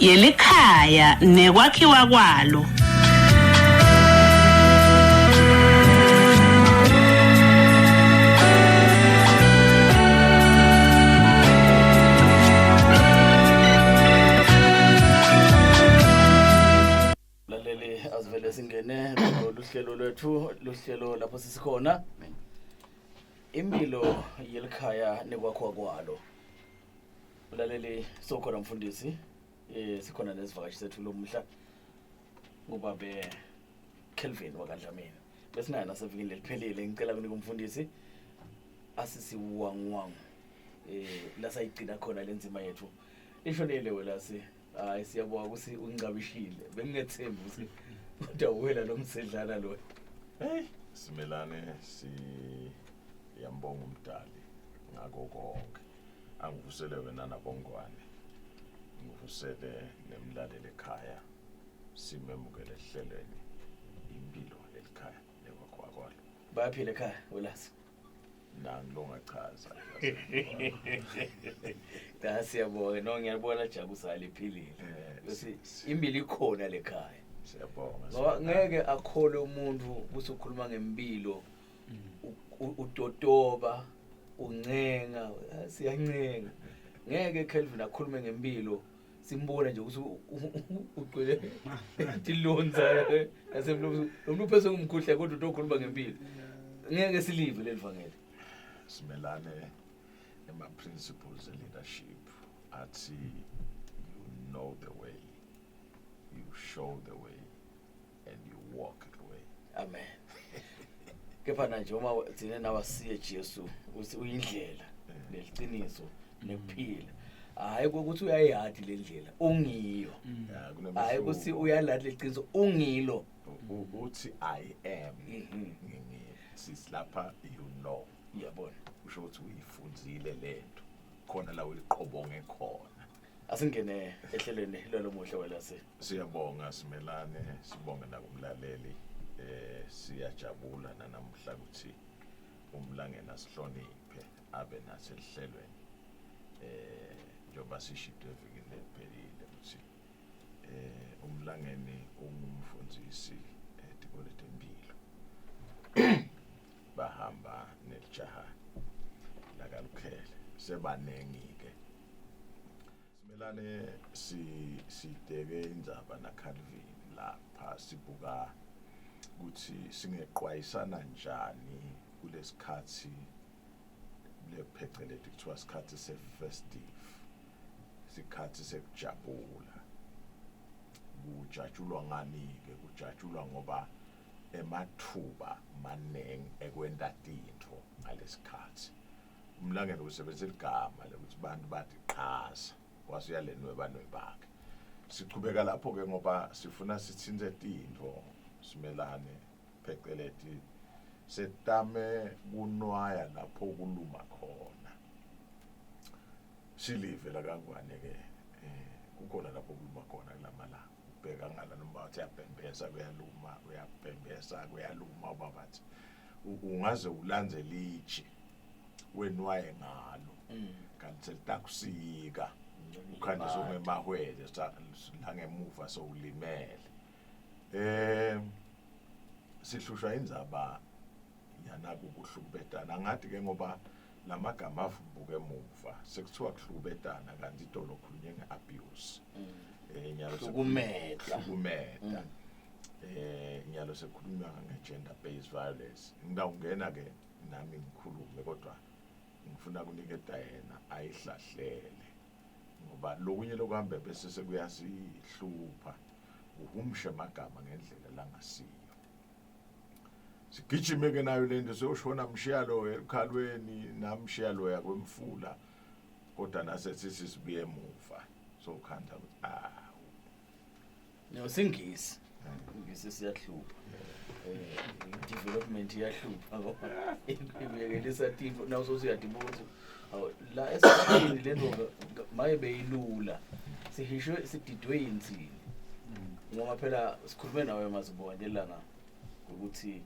Yelikhaya Nekwakhiwa Kwalo. Laleli azivele singene luhlelo lwethu luhlelo lapho sisikhona Imphilo Yelikhaya Nekwakhiwa Kwalo. Laleli sokhona mfundisi sikhona nesivakashi sethu lomhla ngubabe Kelvin wakadlamini. Besinayo nasevikini leliphelile ngicela ukunika umfundisi asisiwangwang la sayigcina khona lenzima yethu. Ishonele wena hayi siyabonga ukuthi ungcabishile bengingethembi ukuthi udawela lo msedlana lo. Hey simelane yambonga umdali ngako konke angivusele wena nabongwane ngivusele nemlaleli ekhaya simemukele ehlelweni Imphilo Yelikhaya Nekwakhiwa Kwalo. Bayaphila ekhaya welasi nangilonga chaza siyabonga no ngiyabona jabusa liphilile bese impilo ikhona lekhaya. Siyabonga ngoba ngeke akhole umuntu ukuthi ukhuluma ngempilo utotoba uncenga siyancenga. Ngeke Kelvin akhulume ngempilo simbone nje ukuthi uqwele tilonza nasemlo phese ngumkhuhle kodwa utokhuluma ngempilo. Ngeke silive lelivangeli. Simelane ema principles of leadership athi you know the way, you show the way, and you walk the way. Amen. Kepha manje uma thina nawasiye Jesu uthi uyindlela neliqiniso nekuphila. Hayi ukuthi uyayihadi le ndlela ungiyo. Hayi ukuthi uyalahla leqiniso ungilo. Uthi I am sisilapha you know. Yabona usho ukuthi uyifunzile lento khona la uyiqhobonge khona. Asingene ehlelweni lelo muhle welase. Siyabonga simelane sibonge nakumlaleli siyajabula namhla ukuthi umlangena sihloniphe abe nathi ehlelweni njoba sishidwe evikini lephelile ukuthi umlangeni ungumfundisi etikole tempilo bahamba nelijaha lakalukhele sebanengi ke simelane sideke indzaba na Calvin lapha sibuka ukuthi singeqwayisana njani kulesikhathi lepheceleti kuthiwa isikhathi se-festive, isikhathi sekujabula. Kujatshulwa ngani-ke? Kujatshulwa ngoba emathuba manengi ekwenta tintfo ngalesikhathi. Umlangeni usebenzisa igama lokuthi abantu bathi qhaza wasuyalenwe banwe bakhe. Sichubeka lapho ke ngoba sifuna sithinze tintfo simelane pheceleti setame kunwaya lapho kuluma khona. Silive la kangwane ke kukhona lapho kuluma khona kulamala. Bheka ngala noma uthi yapembesa kuyaluma uyapembesa kuyaluma babathi ungaze ulanze liji wenwaye ngalo kanti selitakusika ukhanje somemahwele la ngemuva sowulimele. Sihlushwa indzaba yana kuhlubetana ngathi ke ngoba lamagama avumbuke emuva sekuthiwa kuhlubetana kanti into lokhulunye ngeabuse nyalo ukumeta nyalo sekukhulunywa nge-gender based violence. Ngidawungena ke nami ngikhulume kodwa ngifuna kuniketa yena ayihlahlele ngoba lokunye lokuhambe bese sekuyasihlupha uhumshe amagama ngendlela langasiyo. Sigijime ke nayo lento soshona mshiyalo ekhalweni namshiyalo yakwemfula kodwa nasethi sibuye emuva sokhanda Singisi ngisi siyahlupha development iyahlupha ngoba ibekelisa tintfo nawo sosiyadibuka ukuthi la esikhathini lento maye beyilula sihishwe sididwe insini ngoba phela sikhulume nawe mazibona ngelanga ukuthi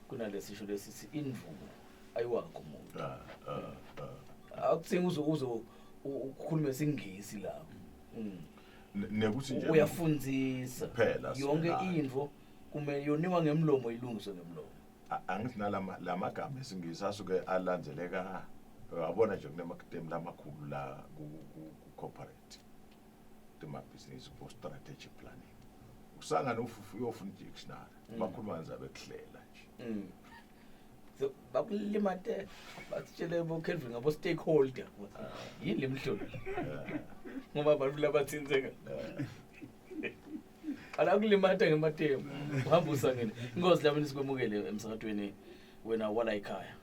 kunalesisho lesithi indvumo ayiwakho umuntu akuthenga ukhulume singisi lapho. nekuthi nje uyafundzisa Phela, yonke sinayo. into kumele yoniwa ngemlomo ilungiswe ngemlomo. angithi lamagama esingisi asuke alandzeleka wabona nje kunemakutemi lamakhulu la ku-corporate temabhizinisi ku-strategic planning usangane uyofuna i-dictionary bakhuluma nzabe kuhlela nje So bakulimate bathele bo Kelvin ngabo stakeholder yini lemhlolo ngoba abantu labathinzeka ala kulimata ngematemu uhamba usangene inkosi lapho sikwemukele emsakadweni wena wala ekhaya.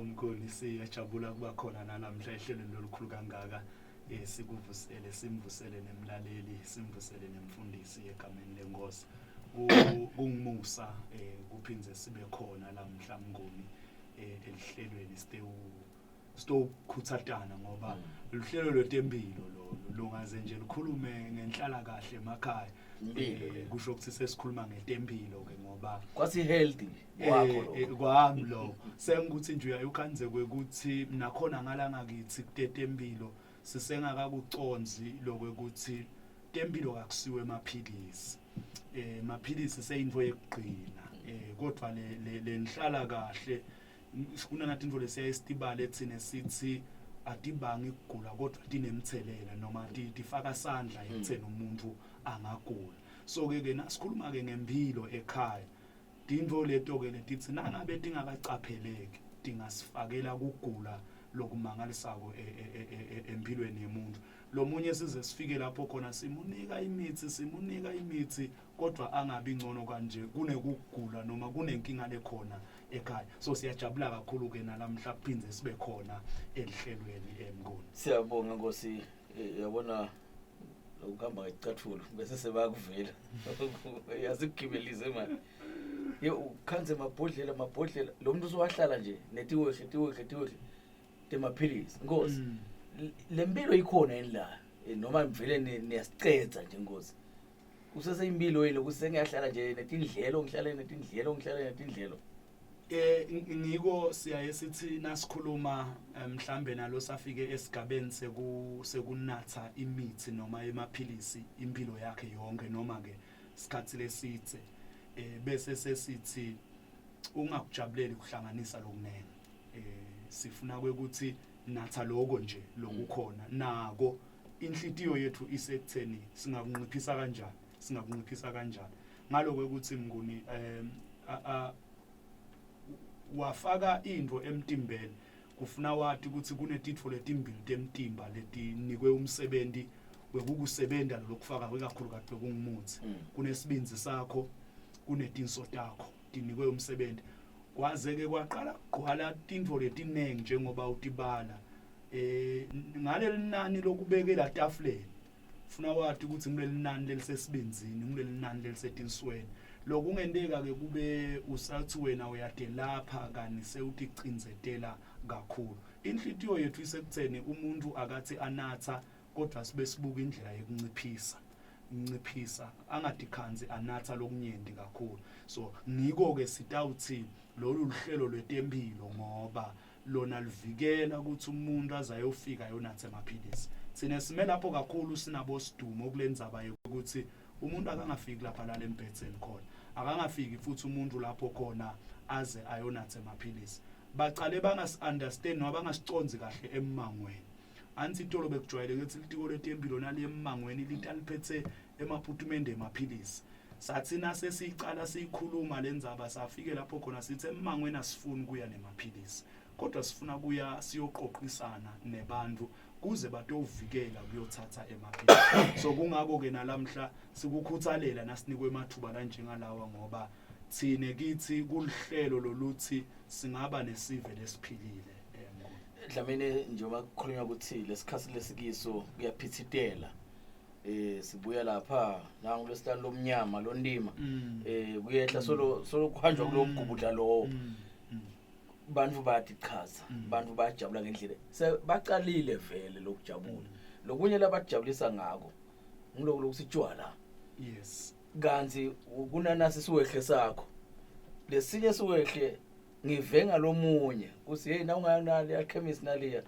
Mkhulu siyajabula kuba khona namhla ehlelweni lolukhulu kangaka sikuvusele simvusele nemlaleli simvusele nemfundisi egameni lenkosi kungumusa kuphinze sibe khona lamhla Mnguni elihlelweni sitokhuthatana ngoba luhlelo lwetempilo lungaze nje likhulume ngenhlala kahle emakhaya kusho ukuthi sesikhuluma ngetempilo ke ngoba kwasi healthy kwakho kwami lo sengikuthi nje uyayukhanze kwekuthi nakhona ngalanga kithi kutetempilo sisengakakuconzi lokwekuthi tempilo akusiwe emaphilisi maphilisi seyinto yekugcina kodwa le nhlala kahle sifuna nathi into lesiyayistibala ethine sithi atibangi ukugula kodwa tinemthelela noma tifaka sandla ekutheni umuntu angagula. So ke nasikhuluma ke ngempilo ekhaya dinto leto ke letithi nangabe tingakacapheleki tingasifakela ukugula lokumangalisako empilweni yemuntu. Lo munye size sifike lapho khona simunika imithi kodwa angabi ngcono kanje kunekugula noma kunenkinga lekhona ekhaya. So siyajabula kakhulu ke nalamhla kuphinze sibe khona elihlelweni eMnguni. Siyabonga Nkosi yabona ukuhamba ngecathulo bese sebakuvela yazikugibelise manje yo ukhanze mabhodlela lo muntu uzowahlala nje netiwe temaphilisi Nkosi lempilo ikhona endla noma mvele niyasicetha nje Nkosi kusese impilo yini kusengiyahlala nje netindlelo ngihlale netindlelo ngiko siyaye sithi nasikhuluma mhlambe nalo safike esigabeni sekunatha imithi noma emaphilisi impilo yakhe yonke noma ke isikhathi lesithe bese sesithi ungakujabuleli kuhlanganisa lokunene sifuna ukuthi natha lokho nje lokukhona nako inhlitiyo yethu isekutheni singakunqiphisa kanjani ngaloko ukuthi Mnguni wafaka into emtimbeni kufuna wathi ukuthi kunetitfo letimbili temtimba letinikwe umsebenzi wekukusebenta lokufaka kakhulu kade kungumuthi kunesibinzi sakho kunetinso takho tinikwe umsebenzi kwazeke kwaqala gqwala tintfo letinengi njengoba utibala ngale linani lokubekela tafuleni funa wathi ukuthi ngileli nani lelisesibenzini ngileli nani lelisetinsweni lokungenteka ke kube usathi wena uyade lapha kani sewuthi cinzetela kakhulu inhlitiyo yethu isekutheni umuntu akathi anatha kodwa sibe sibuka indlela yokunciphisa angadikhanzi anatha lokunyenti kakhulu. So ngiko ke sitawuthi lolu luhlelo lwetempilo ngoba lona livikela ukuthi umuntu azayofika yonathe amaphilisi sine sime lapho kakhulu sinabo sidumo kulendzaba yokuthi umuntu akangafiki lapha la lembhetseni khona akangafiki futhi umuntu lapho khona aze ayonathe amaphilisi baqale bangasunderstand noma bangasiconzi kahle emangweni anti itolo bekujwayele ukuthi litiko letempilo nali emangweni litaliphethe emaphutumende emaphilisi sathina sesicala siyikhuluma lendzaba safike lapho khona sithi emangweni asifuni kuya nemaphilisi kodwa sifuna kuya siyoqoqisana nebantu kuze batovikela kuyothatha emaphilisi. So kungako ke nalamhla sikukhuthalela nasinikwe emathuba kanjengalawa ngoba thine kithi kulihlelo loluthi singaba nesive lesiphilile Dlamini njengoba kukhulunywa ukuthi lesikhathi lesikiso kuyaphithitela sibuya lapha la ngolesihlanu lomnyama londima kuyehla solo kuhanjwa kulomgubudla lo bantu bathi chaza bantu bayajabula ngendlela sebaqalile vele lokujabula lokunye labajabulisa ngako ngiloko lokusitshwala yes kanti kunanasi siwehle sakho lesinye siwehle ngivenga lomunye kuthi hey na unganali alchemist naliya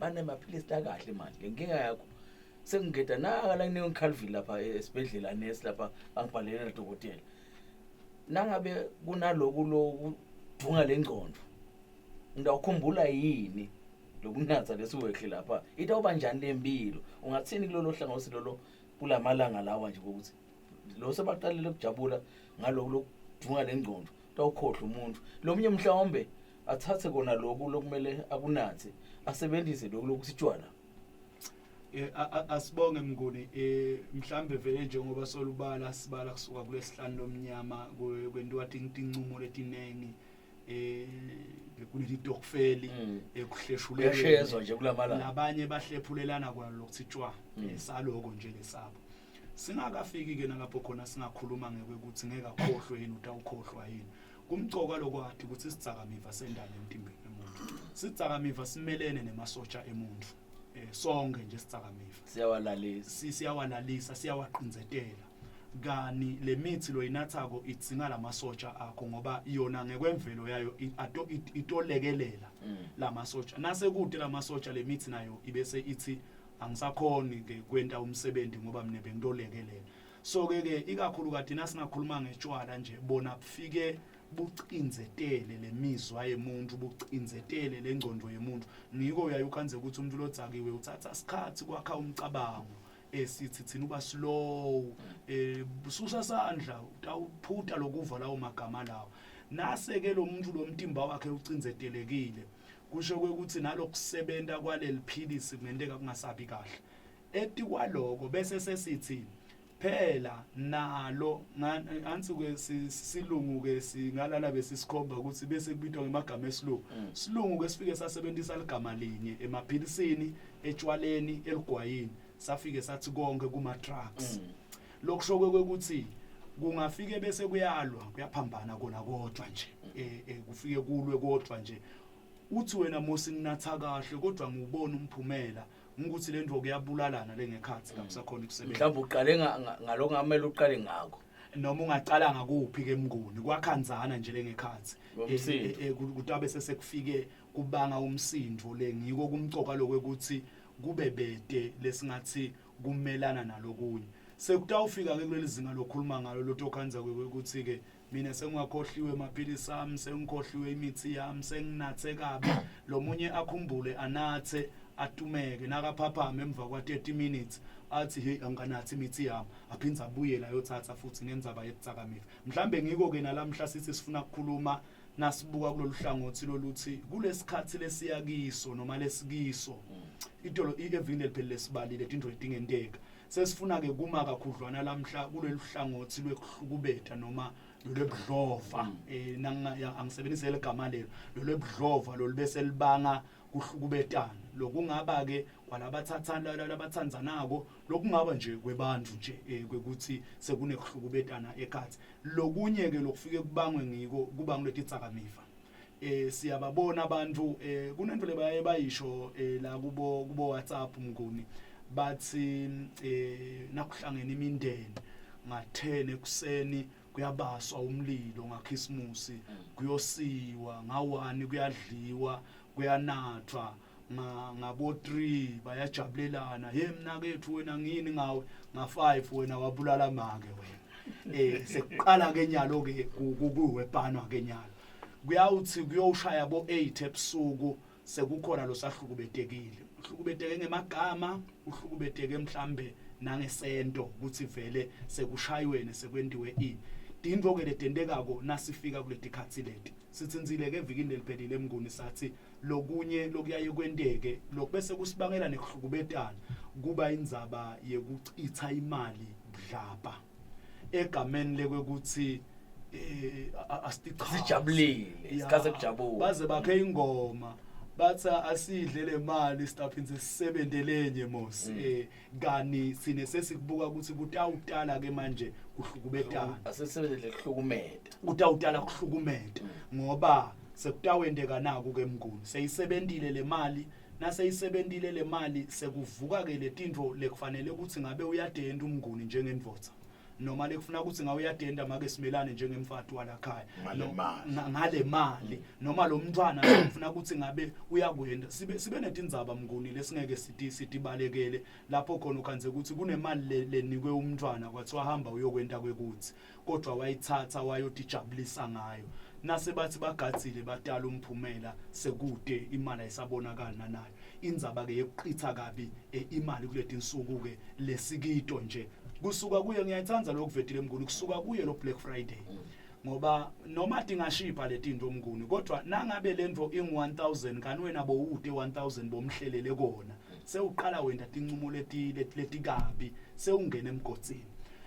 bane maphilisi la kahle manje lenkinga yakho sengingeda naka la ngikhalvile lapha esibedlela nesi lapha angibhalele nadokotela nangabe kunaloku lokudunga lengqondo ngidawukhumbula yini lokunatha lesiwehle lapha itawuba njani lempilo ungathini kulolo hlangothi lolo kulamalanga lawa nje ukuthi lo sebaqalile ukujabula ngaloku lokudunga lengqondo tawukhohle umuntu lomnye mhlawumbe athathe kona lokhu lokumele akunathe asebenzise lokhu lokusitshwala asibonge Mnguni mhlambe vele njengoba solubala sibala kusuka kulesihlanu lomnyama kwentiwa tincumo letinengi kunetitokfeli ekuhleshuleleni uyashezwa nje kulamalanga labanye bahlephulelana kwalo lokusitshwa saloko nje lesabo singakafiki ke nalapho khona singakhuluma ngekuthi ngeke akhohlwe yini utawukhohlwa yini kumcoka lokwadi ukuthi sitsakamiva sendalo emtimbeni emuntu sitsakamiva simelene nemasotsha emuntu sonke nje sitsakamiva siyawalalisa siyawaqinzetela kani lemithi lo inathako idzinga lamasotsha akho ngoba yona ngekwemvelo yayo itolekelela lamasotsha nasekude lamasotsha lemithi nayo ibese ithi angisakhoni ke kwenta umsebenzi ngoba mina bengidolekelela so ke ikakhulu kade nasingakhuluma ngetshwala nje bona kufike bucinzetele lemizwa yemuntu bucinzetele lengqondo yemuntu ngiko uyayukhanze ukuthi umuntu lodzakiwe uthatha isikhathi kwakha umcabango esithi thina uba slow bususa sandla utawuphuta lokuva lawo magama lawo nase ke lo muntu lo mtimba wakhe ucinzetelekile kusho ukuthi nalokusebenta kwaleli philisi kungenteka kungasabi kahle eti kwaloko bese sesithi phela nalo ansi ke silungu ke singalala besisikhomba ukuthi bese kubitwa ngemagama esilungu silungu ke sifike sasebenzisa ligama linye emaphilisini etshwaleni eligwayini safike sathi konke kuma drugs lokusho ukuthi kungafike bese kuyalwa kuyaphambana kona kodwa nje kufike kulwe kodwa nje uthi wena mosi ninatha kahle kodwa ngubona umphumela ukuthi le ndvo kuyabulalana lengekhathi kakusakhona ukusebenza mhlawumbe uqale ngaloko ngamele uqale ngakho noma ungaqala ngakuphi ke Mnguni kwakhanzana nje lengekhathi kutabe sesekufike kubanga umsindo lengiko kumcoka lokuthi kube bede lesingathi kumelana nalokunye sekutawufika ke kuleli zinga lokhuluma ngalo lotokhanza ukuthi ke mina sengakhohliwe amaphilisi ami sengikhohliwe imithi yami senginathe kabi lomunye akhumbule anathe atumeke nakaphaphama emva kwa 30 minutes athi hey anganathi imithi yami aphinza abuyela yothatha futhi ngenzaba yetsakamile mhlambe ngiko ke nalamhla sithi sifuna ukukhuluma nasibuka kulolu hlangothi loluthi kulesikhathi lesiyakiso noma lesikiso itolo evini liphele lesibalile into edingenteka sesifuna ke kuma kakhudlwana lamhla kulolu hlangothi lwekuhlukubetha noma lolebudlova angisebenzise legama lelo lolebudlova lolibese libanga kuhlukubetana lokungaba ke kwalabathathana labathanzanako lokungaba nje kwebantu nje kwekuthi sekunekuhlukubetana ekhathi lokunye ke lokufike kubangwe ngiko kubanga letitsakamiva siyababona abantu kunento lebaye bayisho la kubo WhatsApp Mnguni bathi nakuhlangene imindeni nga10 ekuseni kuyabaswa umlilo ngaKhisimusi kuyosiwa nga1 kuyadliwa kuyanathwa ngabo 3 bayajabulelana hey mina kethu wena ngini ngawe nga5 wena wabulala make wena sekuqala ke nyalo ke kuwepanwa ke nyalo kuyawuthi kuyoshaya bo 8 ebusuku sekukhona lo sahlukubetekile uhlukubeteke ngemagama uhlukubeteke mhlambe nangesento ukuthi vele sekushayweni sekwendiwe ini indvo ke letendekako nasifika kuletikhathi leti sitsinzile ke evikini leliphelile Mnguni sathi lokunye lokuyaye kwenteke lokubese kusibangela nekuhlukubetana kuba indzaba yekuchitha imali budlapha egameni lekwekuthi sijabulile isikhathi kujabula baze bakhe ingoma bathi asidle le mali sitaphinze sisebendelenye mosi kani sine sesikubuka ukuthi kutawutala ke manje kuhlukubetana asesebenzele kuhlukumeta kutawutala kuhlukumeta ngoba sekutawendeka naku ke Mnguni seyisebentile le mali naseyisebentile le mali sekuvuka ke letindvo lekufanele ukuthi ngabe uyadenda uMnguni njengendvodza noma lekufuna ukuthi ngawuyadenda make simelane njengemfati walakhaya Ngale ngale mali noma lo mntwana ufuna ukuthi ngabe uyakwenda sibe netindzaba mnguni lesingeke sibalekele lapho khona ukhanze ukuthi kunemali lenikwe umntwana kwathiwa hamba uyokwenta kwekuthi kodwa wayithatha wayotijabulisa ngayo nase bathi bagadzile batala umphumela sekude imali ayisabonakala nayo indzaba ke yokuqitha kabi imali kuleti insuku ke lesikito nje kusuka kuye ngiyayithanda lokuvetile mnguni kusuka kuye lo Black Friday ngoba noma dingashipa letinto mnguni kodwa nangabe lento ing1000 kanti wena bo ude 1000 bomhlelele kona sewuqala wenda tincumo letikabi sewungena emgotsini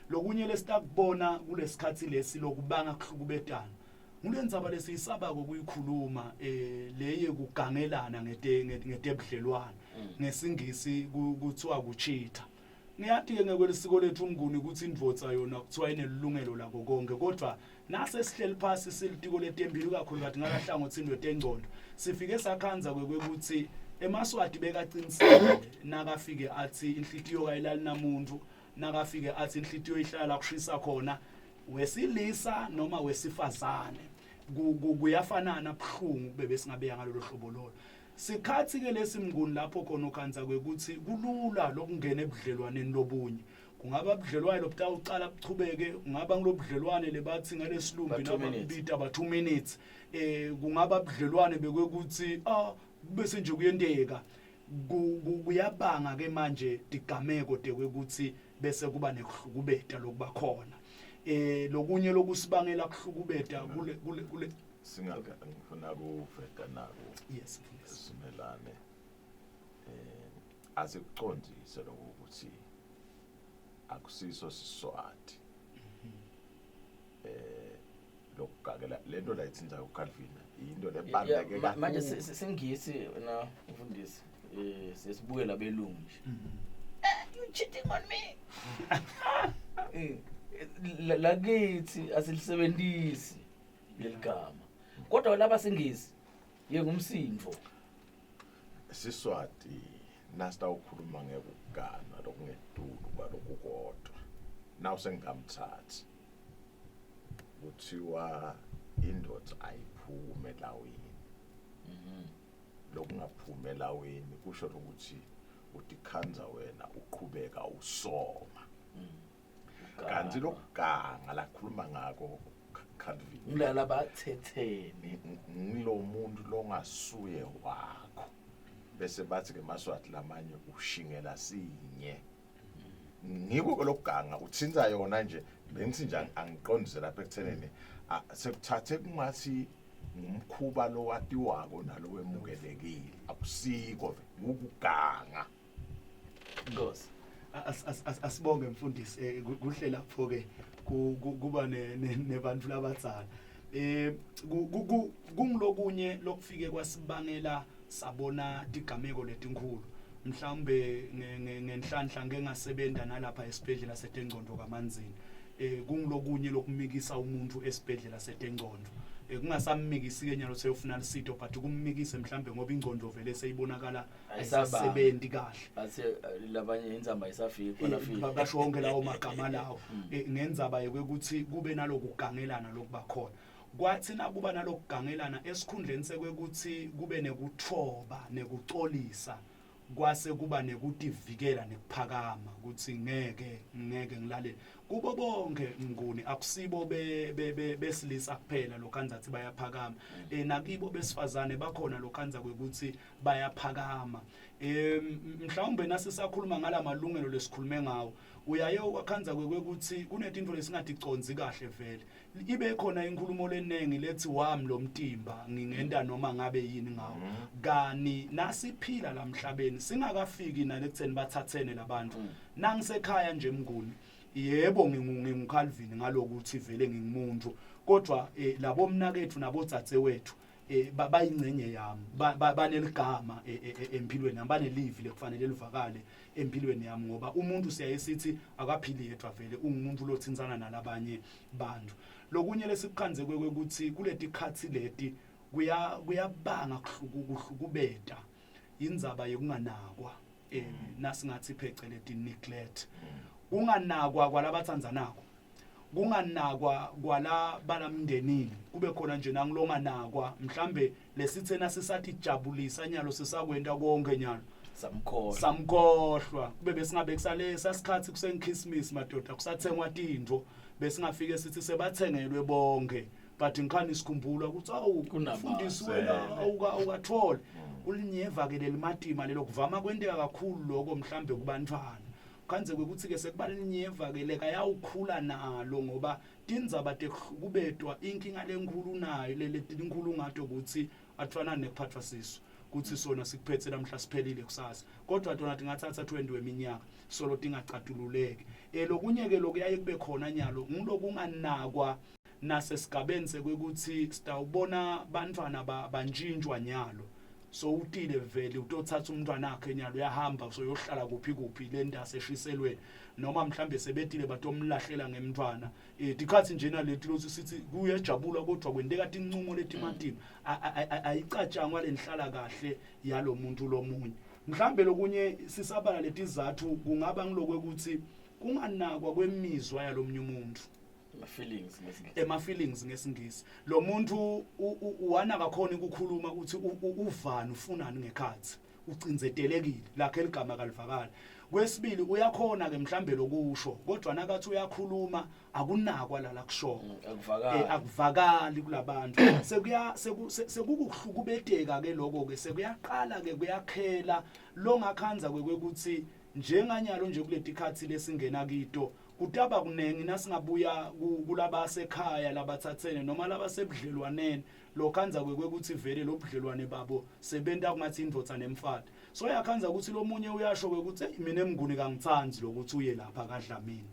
lokunye lesitakubona kulesikhathi lesi lokubanga kuhlukubetana ngulendzaba lesiyisaba kokuyikhuluma leye kugangelana ngetebudlelwane ngesingisi kuthiwa kuchitha ngiyathi ke ngekwesiko lethu mnguni ukuthi indvodza yona kuthiwa inelungelo lakho konke kodwa nase sihleli phasi silitiko leTetemphilo kakhulu kade ngalahlangothini lwetengcondo sifike sakhanza kwekuthi emaswati bekacinisile nakafike athi inhlitiyo kayilali namuntu nakafike athi inhlitiyo ihlala kushisa khona wesilisa noma wesifazane kuyafanana buhlungu bebe singabeya ngalolu hlobo lolo sikhathi ke lesimnguni lapho khona ukhanza kwekuthi kulula lokungena ebudlelwaneni lobunye kungaba budlelwane lobutha uqala buchubeke kungaba ngilobudlelwane lebathi ngalesilumbi nababita ba 2 minutes kungaba budlelwane bekwekuthi bese nje kuyenteka kuyabanga ke manje digameko dekwekuthi bese kuba nekuhlukubeta lokuba khona lokunye lokusibangela kuhlukubeta kule singaka ngifuna ukuveta nako yes simelane asikuqondise lokuthi akusiso siswati lokugakela lento la ithinta uCalvin into lebaleke kakhulu manje singisi na mfundisi sesibuke labelungu you cheating on me lakithi asilisebenzisi leligama kodwa laba singisi yengumsindvo siswati nasta ukhuluma ngekugana lokungedulu kwalokukodwa naw sengamthathi kuthiwa indoda ayiphume elawini lokungaphuma elawini kusho ukuthi utikhanza wena uqhubeka usoma kanti lokuganga lakhuluma ngako Calvin ngilala bathethene ngilo muntu longasuye wakho bese bathi ke maswati lamanye ushingela sinye ngiko lokuganga uthinza yona nje bengithi nje angiqondise lapha ekutheneni sekuthathe kungathi ngumkhuba lo watiwako nalo wemukelekile akusiko ngukuganga Nkosi asibonge mfundisi kuhle lapho ke kuba nebantu labadzala kungilokunye lokufike kwasibangela sabona digameko letinkhulu mhlawumbe ngenhlanhla ngengasebenta nalapha esibhedlela setengcondo kaManzini kungilokunye lokumikisa umuntu esibhedlela setengcondo kungasamikisi ke nyalo seyofuna lisito but kummikise mhlambe ngoba ingcondo vele seyibonakala ayisasebenzi kahle athe labanye inzamba isafika lafika basho wonke lawo magama lawo ngenzaba yekuthi kube nalokugangelana lokubakhona kwathi nakuba nalokugangelana esikhundleni sekwekuthi kube nekuthoba nekuxolisa kwase kuba nekutivikela nekuphakama ukuthi ngeke ngilalela kubo bonke nguni akusibo besilisa kuphela lokhanza athi bayaphakama nakibo besifazane bakhona lokhanza kwekuthi bayaphakama mhlawumbe nasisakhuluma ngalamalungelo lesikhulume ngawo uyaye wakhanza kwekuthi kunetinto lesingaticondzi kahle vele ibe khona inkulumo lenengi lethi wami lomtimba ngingenda noma ngabe yini ngawo kani nasiphila lamhlabeni singakafiki nalekutheni bathathene labantu nangisekhaya nje mnguni yebo nginguCalvin ngalokuthi vele ngingumuntu kodwa labo mnakethu nabodzadze wethu bayingcenye yami baneligama empilweni nami banelivi lekufanele livakale empilweni yami ngoba umuntu siyayesithi akaphili yedwa vele ungumuntu lothinzana nalabanye bantu lokunye lesikhanze kwekuthi kuleti khathi leti kuyabanga kuhlukubeta indzaba yokunganakwa nasingathi pheceleti neglect unganakwa kwalabathandzanako kunganakwa kwala balamndenini kube khona nje nangilonganakwa mhlambe lesithena sisathi jabulisa nyalo sisakwenta konke nyalo samkhohlwa kube besingabe kusale sasikhathi kusenkhismisi madoda kusathengwa tindvo besingafike sithi sebathengelwe bonke but ngikhani sikhumbula ukuthi awu kufundisi wena awukathola ulinyeva ke lelimatima lelo kuvama kwenteka kakhulu lokho mhlambe kubantwana kanze ukuthi ke sekubalinyeva ke leka yawukhula nalo ngoba tindzaba tekubetwa inkinga lenkulu nayo lelinkulu ngato ukuthi atfana nekuphathwa siso kuthi sona sikuphethe namhla siphelile kusasa kodwa tona tingathatha 20 weminyaka solo tingacatululeke lokunye ke lokuyaye kube khona nyalo ngilokunganakwa nasesigabeni sekwekuthi sitawubona bantwana banjinjwa nyalo so utile vele utothatha umntwana wakhe nyalo uyahamba so yohlala kuphi le ndase eshiselweni noma mhlambe sebetile batomlahlela ngemntwana dikhathi njena lethi lothi sithi kuyajabula kodwa kwenteka tincingo letimatima ayicatshangwa lenhlala kahle yalo muntu lomunye mhlambe lokunye sisabala letizathu kungaba ngilokwekuthi kunganakwa kwemizwa yalomnye umuntu feelings ngesingisi lo muntu uwana kakhona ukukhuluma ukuthi uvani ufunani ngekhathi ucinzetelekile lakhe ligama kalivakala kwesibili uyakhona ke mhlambe lokusho kodwa nakathi uyakhuluma akunakwa la kusho akuvakali kulabantu sekukuhlukubeteka ke lokho ke sekuyaqala ke kuyakhela longakhanza kwekuthi njenganyalo nje kuletikhathi lesingena kito kutaba kunengi nasingabuya kulabasekhaya labathathene noma labasebudlelwaneni lokhanza kwekuthi vele lobudlelwane babo sebenta kungathi indvodza nemfati so yakhanza ukuthi lomunye uyasho ukuthi mina emnguni kangithanzi lokuthi uye lapha kaDlamini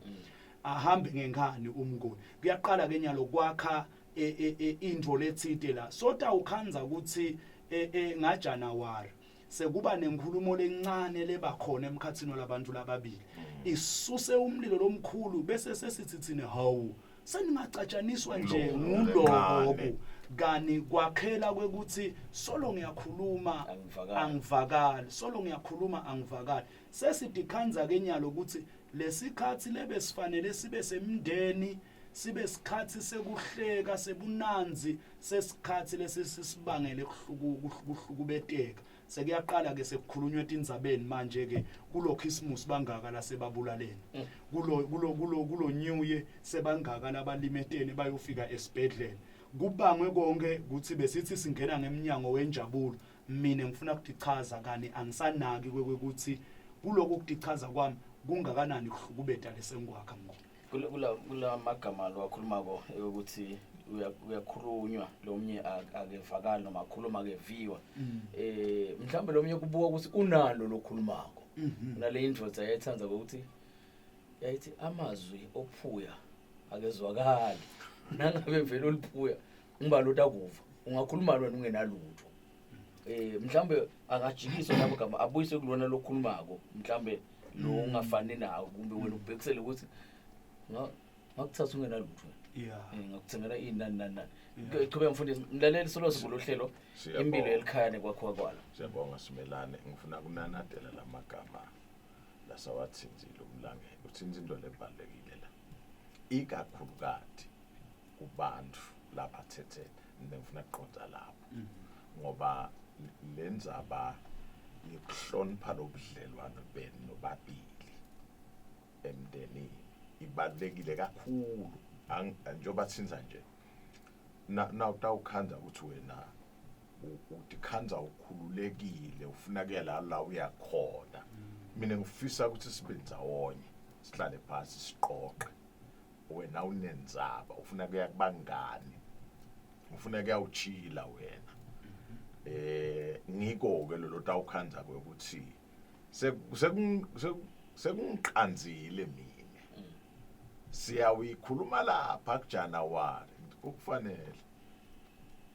ahambe ngenkani umnguni kuyaqala ke nyalo kwakha indvo lethide la sota ukhanza ukuthi ngaJanuary sekuba nenkhulumo lencane lebakhona emkhathini labantu lababili isuse umlilo lomkhulu bese sesithi thina hawu seningacatshaniswa nje nguloko kani kwakhela kwekuthi solo ngiyakhuluma angivakali solo ngiyakhuluma angivakali sesidikhanza ke nyalo ukuthi lesikhathi lebesifanele sibe semndeni sibe sikhathi sekuhleka sebunanzi sesikhathi lesisibangele kuhlukubeteka sekuyaqala ke sekukhulunywa etindzabeni manje ke kulo Christmas bangaka la sebabulaleni kulo New Year sebangaka labalimeteni bayofika esibhedlela kubangwe konke ukuthi besithi singena ngeminyango wenjabulo mina ngifuna ukudichaza kani angisanaki kwekuthi kuloko ukudichaza kwami kungakanani kuhlukubeta lesengikwakha kula magama lo akhulumako ukuthi uyakhulunywa lomnye akevakali noma akhuluma keviwa mhlambe lomnye kubuka ukuthi unalo lokhulumako nale indvodza yayithanza ukuthi yayithi amazwi ophuya akezwakali nangabe vele oliphuya ngiba lota kuva ungakhuluma lona ungenalutho mhlambe angajikiswa lapho gama abuyise kulona lokhulumako mhlambe lo ungafani nawo kumbe wena ubhekisele ukuthi ngakuthatha ungenalutho ngakuthengela inani qhubeka mfundisi mlaleli solo sikulohlelo impilo Yelikhaya Nekwakhiwa Kwalo siyabonga simelane ngifuna kunanadela lamagama lasawathinzile umlange uthinza into lebalekile la ikakhulukati kubantu lapha thethe ngifuna ukuqonda lapho ngoba lenzaba yokuhlonipha lobudlelwano benu nobabili emndenini ibalekile kakhulu njengoba thinza nje na utawukhanza ukuthi wena utikhanza ukhululekile ufuna ke la uyakhona mina ngifisa ukuthi sibenza wonye sihlale phansi siqoqe wena unenzaba ufuna ke yakubangani ufuna ke awuchila wena ngiko ke lo tawukhanza ukuthi sekungiqanzile mina siyawikhuluma lapha kuJanuary ukufanele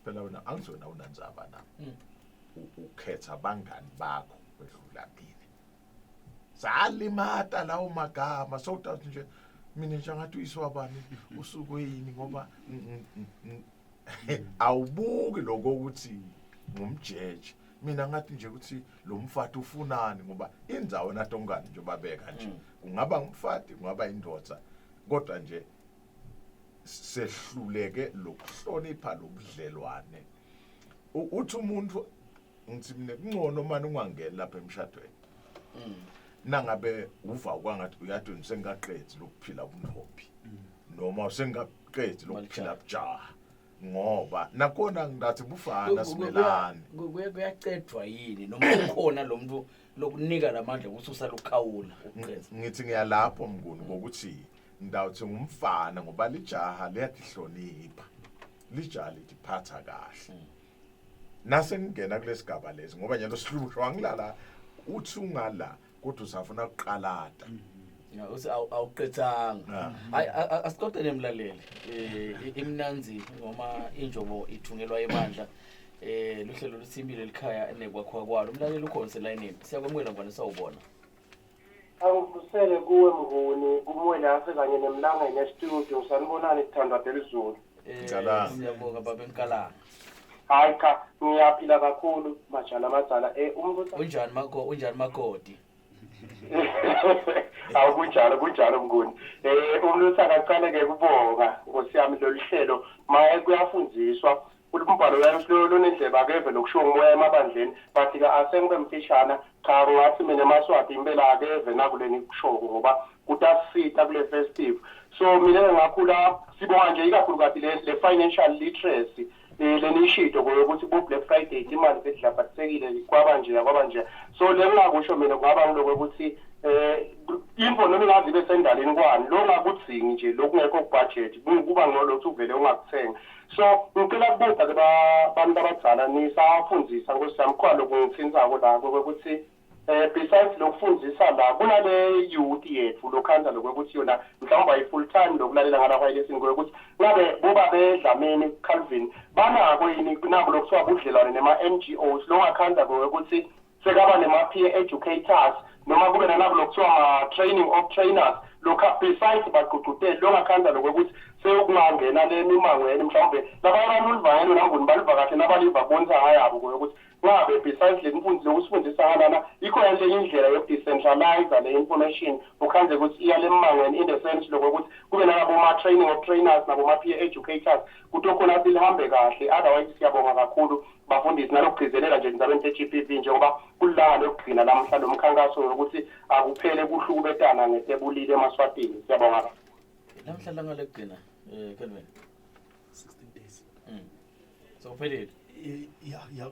phela wena angizona unanzaba na ukhetha bangani bakho bedlula mina salimata lawo magama sowuthi nje mina nje ngathi uyiswabani usuku yini ngoba awubuki lokho ukuthi ngumjeje mina ngathi nje ukuthi lo mfati ufunani ngoba indzawo natongani nje babeka nje kungaba ngumfati kungaba indodza kodwa nje sehluleke lokuhlonipha lobudlelwane uthi umuntu ngithi mina kungcono manje ungangena lapha emshadweni nangabe uva kwangathi uyathi sengaqedzi lokuphila ubuntombi noma sengaqedzi lokuphila bujaha ngoba nakhona ngathi bufana simelane kuyacedwa yini noma ukhona lo muntu lokunika lamandla ukuthi usalukhawula ukuqedza ngithi ngiyalapho mnguni ngokuthi ndawuthi ngumfana ngoba lijaha liyahlonipha lijaha liphatha kahle nase ngena kulesigaba lezi ngoba nje losihlushwa ngilala uthi ungala kodwa usafuna ukuqalata awuqethanga hayi asixoxe nemlaleli imnanzi noma injobo ithungelwa ebandla luhlelo lusimbile Yelikhaya Nekwakhiwa Kwalo umlaleli ukhona selayinini siyakwamukela ngwane sawubona angibusele kuwe mnguni kumwelase kanye nemlanga nestudio sanibonani sithandwa delizulu siyabonga baba Enkalanga hayi cha ngiyaphila kakhulu majala amadzala umbuzo unjani makoti kunjalo mnguni umuntu akaqale ke kubonga ngosiyami loluhlelo maye kuyafundziswa umbhalo walo nendleba akeve lokusho umoya emabandleni bathi ka asengibe mfishana cha ngathi mina emaswati impela akeve nakuleni kushoko ngoba kutasita kule festive so mina ngakhula sibonga nje ikakhulukazi le financial literacy lenishido ukuthi ku Black Friday imali sedlaphathekile kwaba nje so lengakusho mina kungaba ngiloko ukuthi info noma ngazi bese endaleni kwani lo ngakuthingi nje lokungekho budget kuba ngolo ukuthi uvele ungakuthenga so ngicela kubuza ke abantu abadala nisafundzisa ngosami kwalo kungithinzako la ukuthi besides lokufundisa la kunale youth yethu lokhanda lokuthi yona mhlawumbe ayi full time lokulalela ngalapha lesini ukuthi ngabe boba bedlameni Calvin banako yini kunabo lokuthiwa budlelwane nema NGOs longakhanda ukuthi sekaba nema peer educators noma kube nalabo lokuthiwa training of trainers lokha besides baqhuqhutele longakhanda lokuthi sekungangena lemimangweni mhlawumbe labantu ulivangelo nangoni baliva kahle nabaliva bonza hayabo ukuthi ngabe besides lemfundo lokusifundisa ngalana ikho yonke indlela yokudecentralize le information ukhanze ukuthi iya lemimangweni in the sense lokuthi kube nalabo ma training of trainers nabo ma peer educators kutokhona silihambe kahle otherwise siyabonga kakhulu bafundisi nalokugcizelela nje ndzabeni ze-GBV njengoba kulanga lokugcina lamhla lomkhankaso ukuthi akuphele kuhlukubetana ngetebulile emaswatini siyabonga namhla ngale kugcina Kelvin 16 days so uphelele ya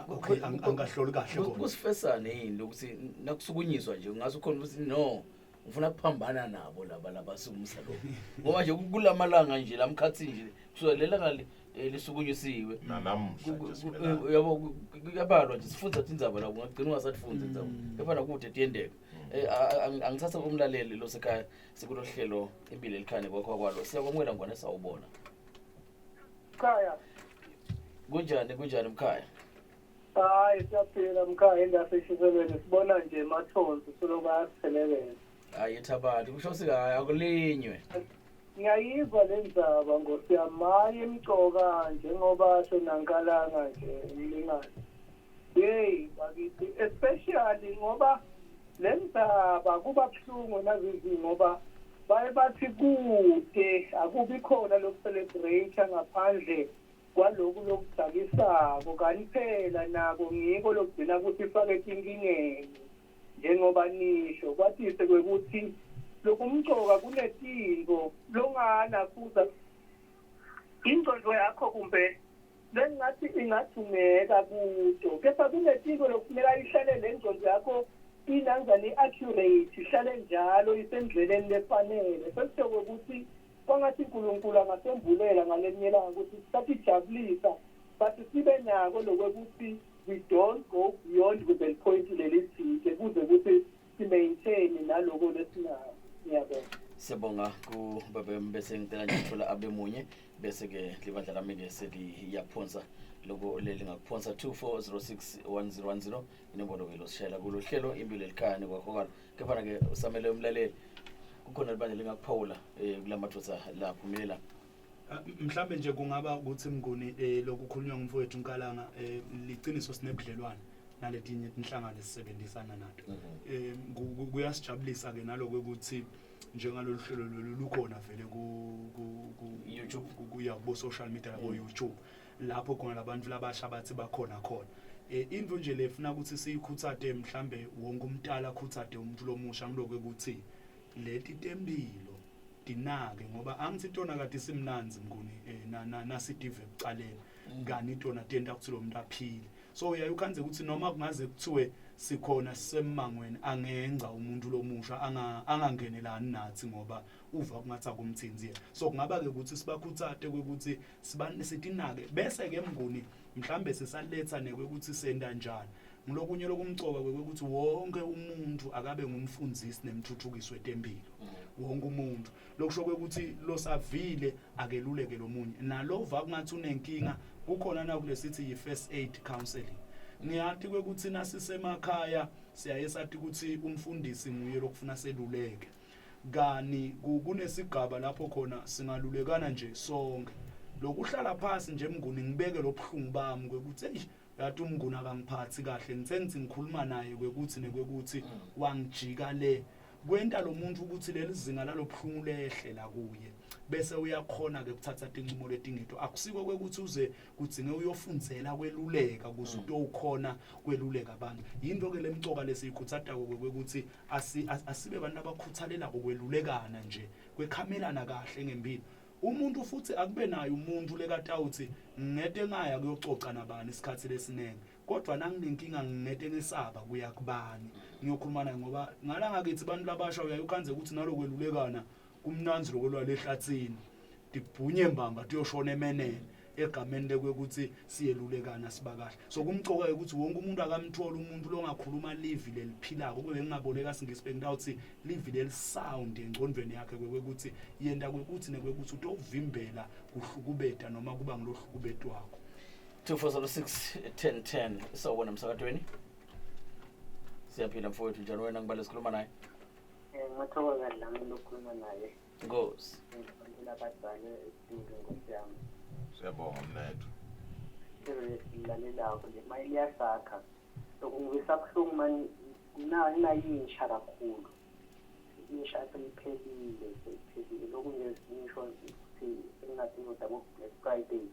okay angahloli kahle kodwa kusifesane yini lokuthi nakusukunyiswa nje ungaze ukhona ukuthi no ufuna ukuphambana nabo laba sumsa lo ngoba nje kulamalanga nje lamkhathi nje kusolela ngale lisukunyisiwe nanamuhla yabo kuyabalwa nje sifundza tindzaba la ungagcina ungasatfundza indzaba efana kude tiyendeka angithatha umlaleli lo sekhaya sikulohlelo impilo Yelikhaya Nekwakhiwa Kwalo siyakwamukela ngwane sawubona khaya kunjani mkhaya hayi siyaphila mkhaya engaseshiselweni sibona nje mathonsi soloku ayasithelelela hayi thabani kusho sika akulinywe ngiyayizwa le ndzaba ngosiyamaye emcoka njengoba sonankalanga nje umlingane hey bakithi especially ngoba le ndzaba kuba buhlungu nazizi ngoba baye bathi kude akubi khona lokucelebrate ngaphandle kwaloku lokudakisako kanti phela nako ngiko lokugcina ukuthi ifake inkingeni njengoba nisho kwathi sekwekuthi lokumcoka kunetinto longana fuza ingqondo yakho kumbe lengathi ingathungeka kuto kepha kunetinto lokufuneka ihlale lengqondo yakho inanzani accurate ihlale njalo isendleleni lefanele sesho ukuthi kwangathi uNkulunkulu angasemvulela ngalenyelanga ukuthi satijabulisa but sibe nako lokuthi we don't go beyond the point lelithike kuze ukuthi si-maintain naloko lesinayo ngiyabonga siyabonga kubaba bese ngicela nje uthola abemunye bese ke libandla lami ke seliyaphonsa lokho lingakuphonsa 24061010 inombolo ke losishayela kulo hlelo impilo Yelikhaya Nekwakhiwa Kwalo kepha ke usamele umlaleli kukhona libandla lingakuphawula kulamadodza laphumelela mhlambe nje kungaba ukuthi mnguni lokukhulunywa ngumfowethu uNkalanga liciniso sinebudlelwane naletinye inhlangano esisebenzisana nazo kuyasijabulisa ke naloko ukuthi njengalolu hlelo lukhona vele ku YouTube. Kubo social media yabo YouTube lapho khona labantu labasha bathi bakhona khona into nje lefuna ukuthi siyikhuthathe mhlambe wonke umntala akhuthade umuntu lomusha ngilokwe ukuthi leti tempilo dinake ngoba angithi tona kade simnanzi mnguni nasidive ekucaleni ngani tona tenda ukuthi lo muntu aphile so uyayukhanze ukuthi noma kungaze kuthiwe sikhona sisemangweni angenca umuntu lomusha angangenelani nathi ngoba uva kungathi akumthinzi so kungaba ke ukuthi sibakhuthate ukuthi sitinake bese ke mnguni mhlambe sisaletha nekwekuthi senda njani ngilokunye lokumcoka kwekuthi wonke umuntu akabe ngumfundisi nemthuthukisi wetempilo wonke umuntu lokusho kwekuthi losavile akeluleke lomunye nalova kungathi unenkinga kukhona na kulesithi yi-first aid counseling ngiyathi kwekuthi nasisemakhaya siyaye sathi ukuthi umfundisi nguye lokufuna seluleke kani kunesigaba lapho khona singalulekana nje sonke lokuhlala phansi nje mnguni ngibeke lobuhlungu bami kwekuthi yathi umnguni akangiphathi kahle ngithe ngikhuluma naye kwekuthi nekwekuthi wangijika le kwenta lo muntu ukuthi leli zinga lalobuhlungu lehle la kuye bese uyakhona ke ukuthatha inqumo letingito akusiko kwekuthi uze kudzinge uyofundzela kweluleka kuze utokhona kweluleka abantu yinto ke lemcoka lesiyikhuthatha kwekuthi asibe abantu abakhuthalela kokwelulekana nje kwekhamelana kahle ngempilo umuntu futhi akube nayo umuntu lekatawuthi ngete ngaya kuyococa nabani isikhathi lesinenge kodwa nanginenkinga ngingete ngesaba kuya kubani ngiyokhuluma naye ngoba ngalanga kithi abantu labasha uyayukhanze ukuthi nalokwelulekana kumnanzi lokwelwa lehlathini dibhunye mbamba tiyoshona emenene egameni lekwekuthi siyelulekana sibakahle so kumcoka ukuthi wonke umuntu akamthola umuntu longakhuluma livi leliphilako kube ngingaboneka singisibheki ukuthi livi lelisound engcondweni yakhe kwekuthi yenda kwekuthi nekwekuthi utovimbela kuhlukubeta noma kuba ngilohlukubeto wakho 2406 1010 sawubona msakatweni siyaphila mfowethu njani wena ngibale sikhuluma naye ngithokoza lami lokukhuluma naye Nkosi labadala esidingo ngosiyami siyabonga mnethu silalelayo nje manje liyasakha lokungivisa kuhlungu manje nayinsha kakhulu insha seyiphelile lokungezingisho ukuthi engathi ngidabo Black Friday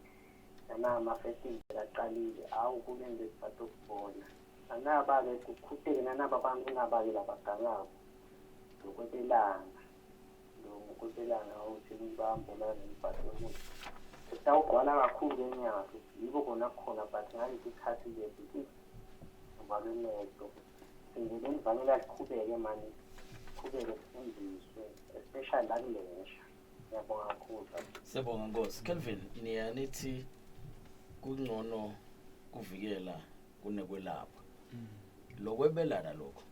nama-festival aqalile awu kulenge siphathe ukubona anaba-ke kukhuteke nanaba abantu naba-ke labagangabo lokwebelana ukuthi bambulane nempatho yomuntu sitawugcwala kakhulu ngenyanga yibo kona khona but ngalesi sikhathi nje sithi ubaluleko singele nivanela siqhubeke mani siqhubeke sifundiswe especially la kulensha ngiyabonga kakhulu siyabonga Nkosi Kelvin nithi kungcono kuvikela kunekwelapha lokwebelana lokho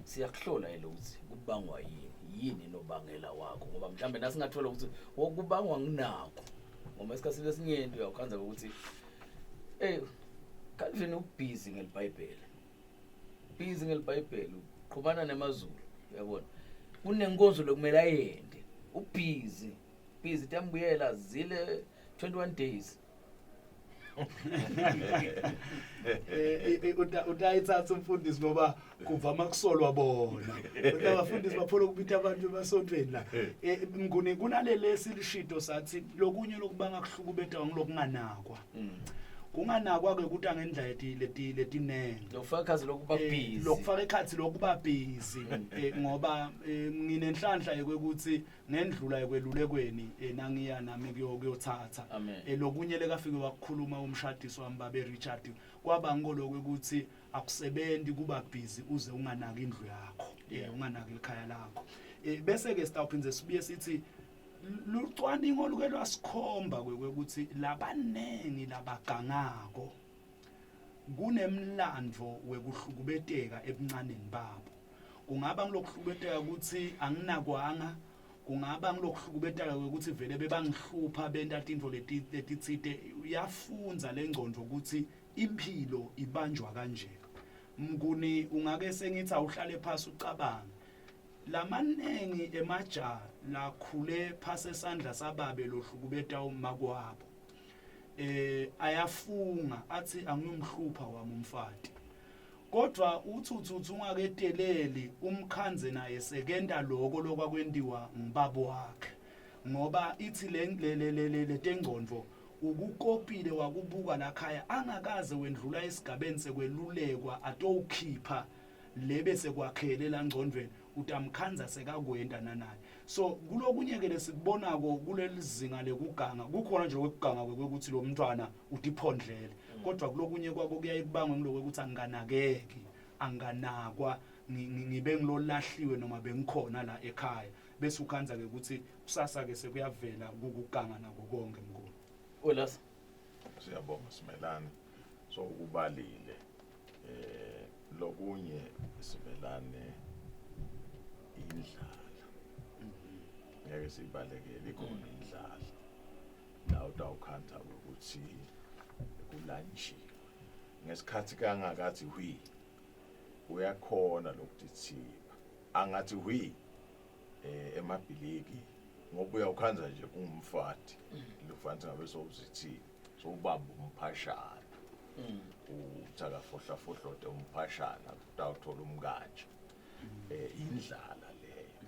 siyakuhlola elokuthi kubangwa yini nobangela wakho ngoba mhlambe nasingathola ukuthi wokubangwa nginakho ngoba isikhathi lesinyenti uyakhanza ukuthi Calvin ubusy ngelibhayibheli uqhubana nemazulu uyabona kunenkonzo lokumele ayende ubusy tambuyela zile 21 days utayithatha umfundisi ngoba kuvama kusolwa bona abafundisi baphola ukubitha abantu emasontweni la mnguni kunalele silishito sathi lokunye lokubanga kuhlukubetha ngilokunganakwa kunganakwa ke ukuthi angendla letinene lokufaka ikhathi lokuba busy lokufaka ikhathi lokuba busy ngoba nginenhlanhla yokuthi ngendlula yokwelulekweni nangiya nami kuyothatha lokunye lekafike wakukhuluma umshadiso wami babe Richard kwaba ngoloko ukuthi akusebenzi kuba busy uze unganaki indlu yakho unganaki ikhaya lakho bese ke sitawuphinze sibuye sithi lucwaningo luke lwasikhomba kwekuthi labanengi labagangako kunemlandvo wekuhlukubeteka ebuncaneni babo kungaba ngilokuhlukubeteka ukuthi anginakwanga kungaba ngilokuhlukubeteka ukuthi vele bebangihlupha benta tintfo letitsite uyafunza lengcondo ukuthi impilo ibanjwa kanje mnguni ungake sengithi awuhlale phansi ucabanga lamanengi emaja lakhule phase sandla sababe lohlukubeta umakwabo ayafunga athi angiyomhlupha wami umfati kodwa uthuthu ungaketeleli umkhanze naye sekenda lokho lokwakwendiwa ngibabo wakhe ngoba ithi le tengcondo ukukopile wakubuka lakhaya angakaze wendlula esigabeni sekwelulekwa atowukhipha lebe sekwakhele la ngcondweni utamkhanza sekakwenda nanaye so kulokunye-ke lesikubonako kuleli zinga lekuganga kukhona nje kwekuganga kwekuthi lo mntwana utiphondlele kodwa kulokunye kwako kuyaye kubangwe ngilokwekuthi anganakeki anganakwa ngibe ngilolahliwe noma bengikhona la ekhaya bese ukhanza-ke ukuthi kusasa-ke sekuyavela kukuganga nako konke mkhulu Olas Siyabonga Simelane so ubalile lokunye Simelane indlala ngeke sibalekele ikhona indlala la utawukhanda ukuthi kulanjiwe ngesikhathi kangakathi hwi uyakhona lokutithiba angathi hwi emabhiliki ngoba uyawukhanza nje kungumfati lofanele ngabe sowuzithiba so ubamba umphashana uthaka fohla umphashana utawuthola umkanje indlala leyo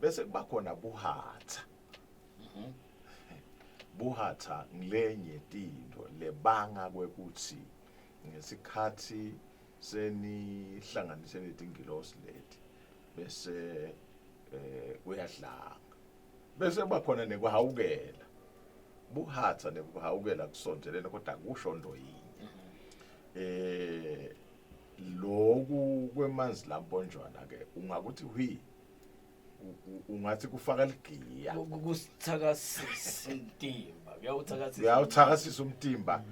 bese kuba khona buhatha buhatha ngilenye into lebanga kwekuthi ngesikhathi senihlanganise letingilosi leti bese kuyadlanga bese kuba khona nekuhawukela buhatha nekuhawukela kusondelene kodwa kushondo yinye loku kwemanzi lamponjwana ke ungakuthi hwi ungathi kufaka ligiya kusithakasisa umtimba uyawuthakasisa umtimba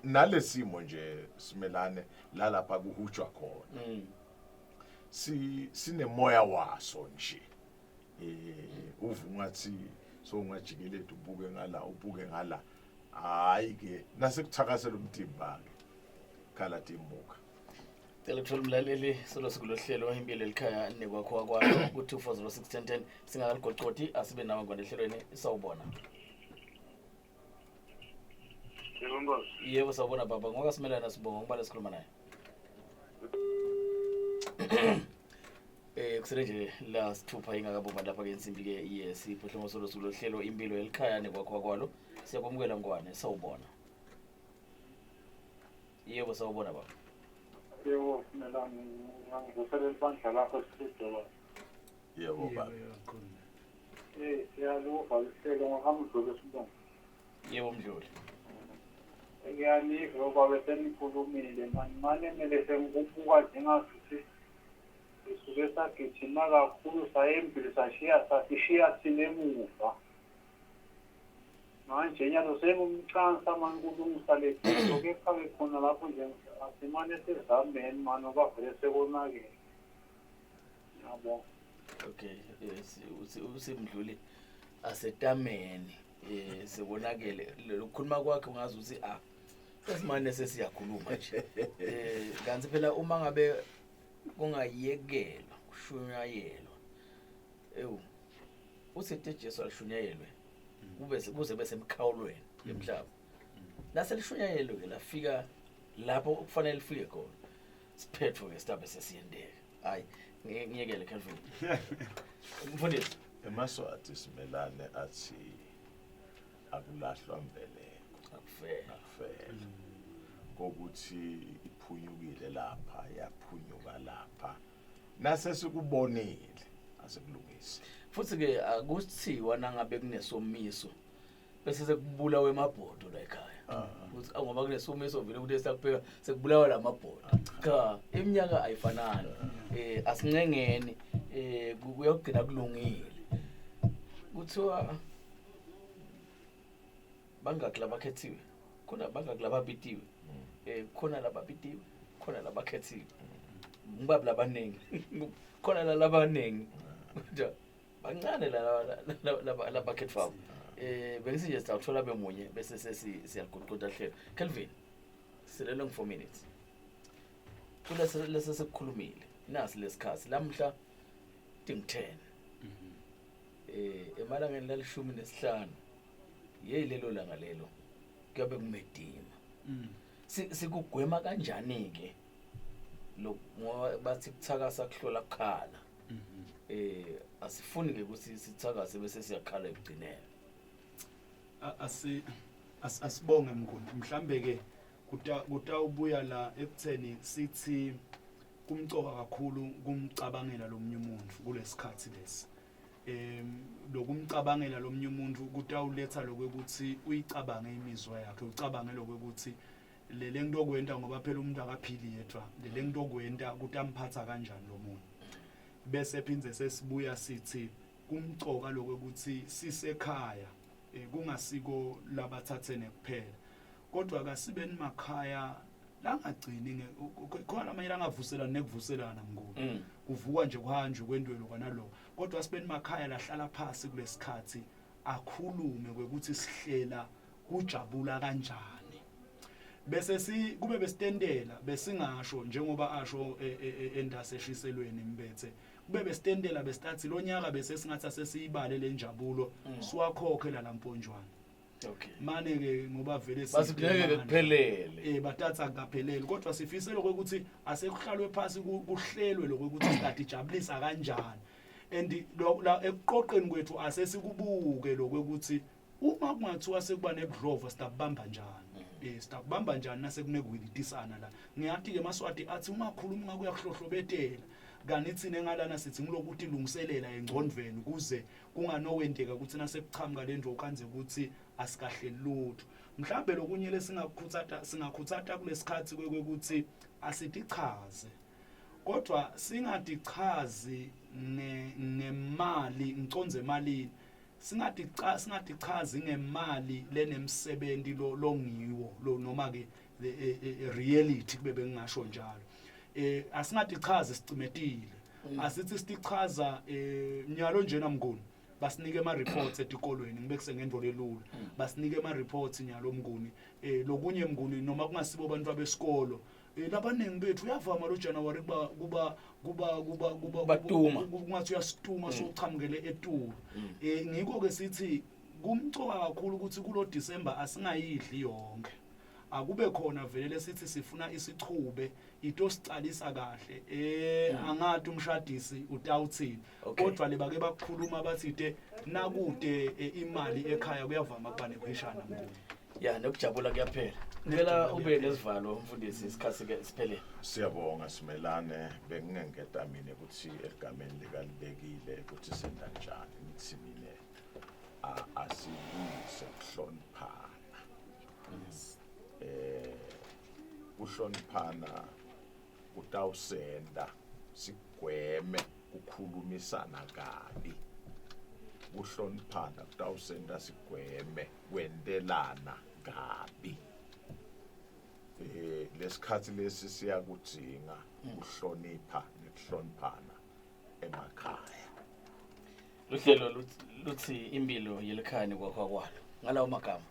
nalesimo nje Simelane lalapha kuhutshwa khona sinemoya waso nje uvungathi so ungajikeleda ubuke ngala hayi ke nasekuthakasela umtimba ke khala timuka Cela kuthola umlaleli solo sikulohlelo impilo Yelikhaya Nekwakhiwa Kwalo ku240610 singakaligoqoti asibe nawe ngwandehlelweni sawubona Yebo sawubona baba ngoba Simelane sibonga ngibale sikhuluma naye kusele nje la sithupha ingakabomba lapha ke insimbi ke yesiphohlongo solo sikulohlelo impilo Yelikhaya Nekwakhiwa Kwalo siyakwamukela ngwane sawubona Yebo sawubona baba Yebo, Simelane, ngizofela ibandla lakho sihlelo. yebo baba Siyaluva lihlelo ngohamudlule sibonga. Yebo mdluli Ngiyaniva ngoba bese nikhulumile manje mele sengikubuka njengasuthi sisuke sagijima kakhulu sayembili sasishiya thina emuva. Manje nyalo sengumcansa mankulungisa lephilo ke khabe khona lapho nje asimane sezameni manje ngoba vele sekonakele. Yabo. Okay usimdluli asetameni sekonakele lokukhuluma kwakhe ungazi ukuthi sesimane sesiyakhuluma nje kanti phela uma ngabe kungayekelwa kushunyayelwa uthi Jesu alishunyayelwe kuze bese emkhawulweni emhlaba laselishunyayelwe ke lafika lapho kufanele lifike khona siphethwe ke sitabe sesiyendeka hayi ngiyekele Calvin mfundisi emaswati Simelane athi akulahlwa mbeleko akufela kokuthi iphunyukile lapha yaphunyuka lapha nase sikubonile asekulungisa futhi ke akuthiwa nangabe kunesomiso bese sekubulawa emabhodo la ekhaya ukuthi ngoba kunesomiso vele ukuthi siyakupheka sekubulawa lamabhodo cha iminyaka ayifanani asincengeni kuyogcina kulungile kuthiwa bangaki labakhethiwe khona bangaki labapitiwe khona labapitiwe khona labakhethiwe ngibabi labaningi khona labaningi kodwa bancane labakhethwayo bengisiye sawuthola bemunye bese siyaguquda hlelo Calvin silelo ngi 4 minutes kulese sekukhulumile nasi lesikhathi lamhla ting10 emalangeni lalishumi nesihlanu yeyilelo langa lelo kuyabe kumedima sikugwema kanjani ke lo ngoba bathi kuthakasa kuhlola kukhala asifuni ke ukuthi sithakase bese siyakhala ekugcineni asibonge mkhulu mhlambe ke kutawubuya la ekutheni sithi kumcoka kakhulu kumcabangela lomunye umuntu kulesikhathi lesi lokumcabangela lomunye umuntu kutawuletha lokuthi uyicabange imizwa yakhe ucabange lokuthi lele into okwenta ngoba phela umuntu akaphili yedwa lele into okwenta kutamphatha kanjani lo muntu bese phinze sesibuya sithi kumcoka lokuthi sisekhaya kungasiko labathathene kuphela kodwa kasibeni makhaya langagcini khona amanye angavuselana nekuvuselana ngoko kuvukwa nje kuhanjwe kwendwelo kanalo kodwa sibeni makhaya lahlala phansi kulesikhathi akhulume ukuthi sihlela kujabula kanjani bese kube besitendela besingasho njengoba asho endaseshiselweni imbethe kube besitendela besitathi lo nyaka bese singathi asesiyibale lenjabulo siwakhokhe la lamponjwana okay mane ke ngoba vele basikuleke kuphelele batatha akaphelele kodwa sifise lokuthi asekuhlalwe phansi kuhlelwe lokuthi sikadijabulisa kanjani and la ekuqoqeni kwethu asesikubuke lokuthi uma kungathiwa sekuba nekudlova sitabamba njani sitabamba njani nasekunekuyitisana la ngiyathi ke maswati athi uma khuluma ngakuyakuhlohlobetela kanithini engalana sithi ngilokuthi ilungiselela engcondveni kuze kunganowendeka ukuthi nasekuchamuka lendvo kanze ukuthi asikahle lutho mhlambe lokunye lesingakhutsata kulesikhathi kwekuthi asitichaze kodwa singatichazi ngemali ngiconze emalini singatichazi ngemali lenemsebenzi longiwo lo noma ke reality kube bengingasho njalo asingatichazi sicimetile asithi sitichaza nyalo njena mnguni basinike ama reports etikolweni ngibe kusengendvo lelula basinike ama reports nyalo mnguni lokunye mnguni noma kungasibo abantu abesikolo labanengi bethu uyavama lo January kuba batuma kungathi uyasituma sochamukele eTulu ngiko ke sithi kumcoka kakhulu ukuthi kulo December asingayidli yonke akube khona vele sithi sifuna isichube into sicalisa kahle angathi umshadisi utawuthini kodwa lebake bakukhuluma bathi nakude imali ekhaya kuyavama kuba nepheshana mnguni ya nokujabula kuyaphela phela ube nesivalo umfundisi isikhathi ke siphelele siyabonga simelane bengingengeta mina ukuthi egameni likalibekile ukuthi senda njani nithi mina asibuyise ukuhloniphana uhloniphana utawusenda sigweme ukukhulumisana kabi uhloniphana utawusenda sigweme kwentelana kabi lesikhathi lesi siyakudinga ukuhlonipha nekuhloniphana emakhaya luhlelo luthi impilo Yelikhaya Nekwakhiwa Kwalo ngalawo magama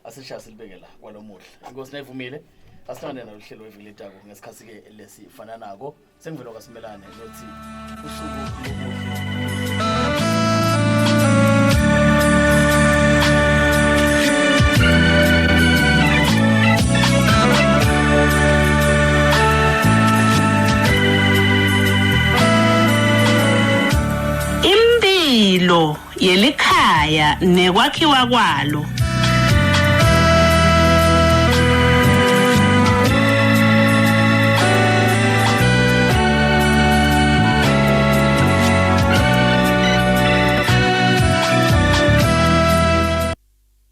asishaya silibeke la kwalomuhle inkosi nayivumile asithande naluhlelo weviletako ngesikhathi ke lesifana nako sengivela kwasimelane lothi usuku lomuhle Imphilo Yelikhaya Nekwakhiwa Kwalo.